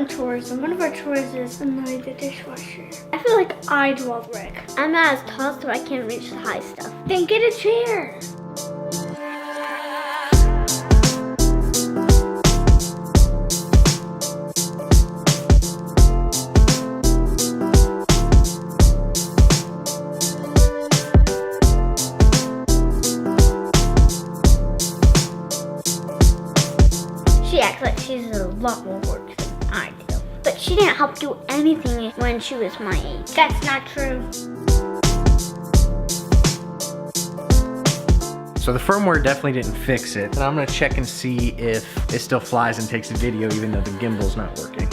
some chores, and one of our chores is unload the dishwasher. I feel like I do all the work. I'm not as tall, so I can't reach the high stuff. Then get a chair. She acts like she's a lot more work than I do. But she didn't help do anything when she was my age. That's not true. So the firmware definitely didn't fix it. And I'm gonna check and see if it still flies and takes a video even though the gimbal's not working.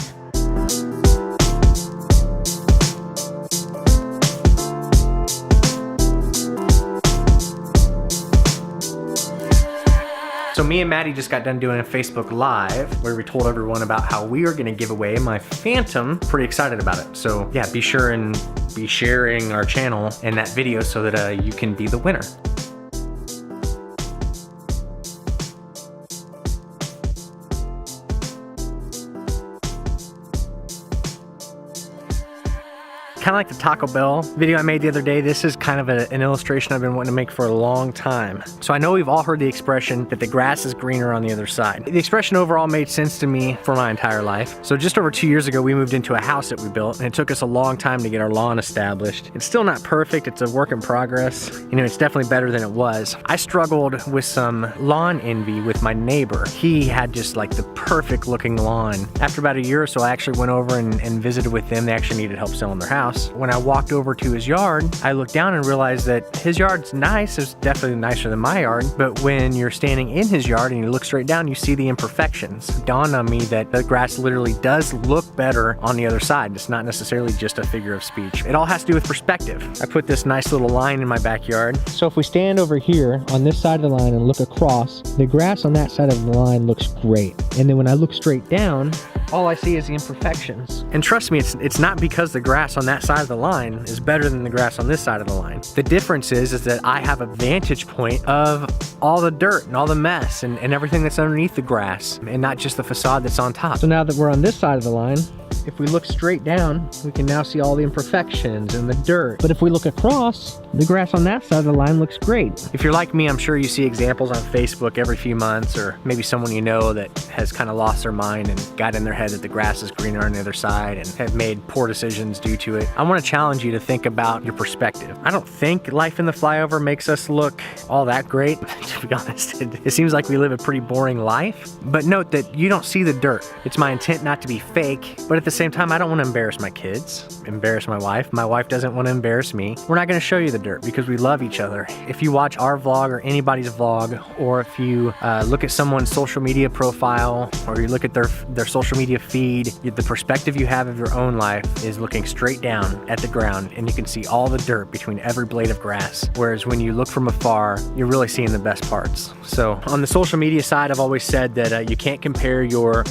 So me and Maddie just got done doing a Facebook Live where we told everyone about how we are gonna give away my Phantom. Pretty excited about it. So yeah, be sure and be sharing our channel and that video so that you can be the winner. Kind of like the Taco Bell video I made the other day, this is kind of an illustration I've been wanting to make for a long time. So I know we've all heard the expression that the grass is greener on the other side. The expression overall made sense to me for my entire life. So just over 2 years ago, we moved into a house that we built, and it took us a long time to get our lawn established. It's still not perfect, it's a work in progress. You know, it's definitely better than it was. I struggled with some lawn envy with my neighbor. He had just like the perfect looking lawn. After about a year or so, I actually went over and visited with them. They actually needed help selling their house. When I walked over to his yard, I looked down and realized that his yard's nice. It's definitely nicer than my yard. But when you're standing in his yard and you look straight down, you see the imperfections. It dawned on me that the grass literally does look better on the other side. It's not necessarily just a figure of speech. It all has to do with perspective. I put this nice little line in my backyard. So if we stand over here on this side of the line and look across, the grass on that side of the line looks great. And then when I look straight down, all I see is the imperfections. And trust me, it's not because the grass on that side of the line is better than the grass on this side of the line. The difference is that I have a vantage point of all the dirt and all the mess and everything that's underneath the grass and not just the facade that's on top. So now that we're on this side of the line, if we look straight down, we can now see all the imperfections and the dirt. But if we look across, the grass on that side of the line looks great. If you're like me, I'm sure you see examples on Facebook every few months, or maybe someone you know that has kind of lost their mind and got in their head that the grass is greener on the other side and have made poor decisions due to it. I want to challenge you to think about your perspective. I don't think life in the flyover makes us look all that great. To be honest, it seems like we live a pretty boring life. But note that you don't see the dirt. It's my intent not to be fake, but at the same time, I don't want to embarrass my kids, embarrass my wife. My wife doesn't want to embarrass me. We're not going to show you the dirt because we love each other. If you watch our vlog or anybody's vlog, or if you look at someone's social media profile, or you look at their social media feed, the perspective you have of your own life is looking straight down at the ground, and you can see all the dirt between every blade of grass. Whereas when you look from afar, you're really seeing the best parts. So on the social media side, I've always said that you can't compare your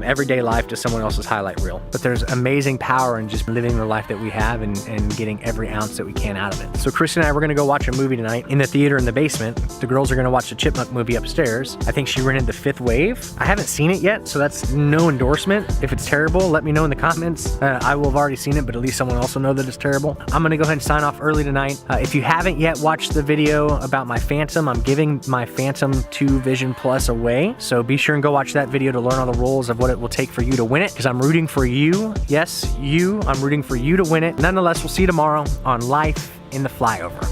everyday life to someone else's highlight reel. But there's amazing power in just living the life that we have and getting every ounce that we can out of it. So Chris and I, we're gonna go watch a movie tonight in the theater in the basement. The girls are gonna watch the Chipmunk movie upstairs. I think she rented The Fifth Wave. I haven't seen it yet, so that's no endorsement. If it's terrible, let me know in the comments. I will have already seen it, but at least someone else will know that it's terrible. I'm gonna go ahead and sign off early tonight. If you haven't yet watched the video about my Phantom, I'm giving my Phantom 2 Vision Plus away. So be sure and go watch that video to learn all the rules of what it will take for you to win it, because I'm rooting for you. Yes, you. I'm rooting for you to win it. Nonetheless, we'll see you tomorrow on Life in the Flyover.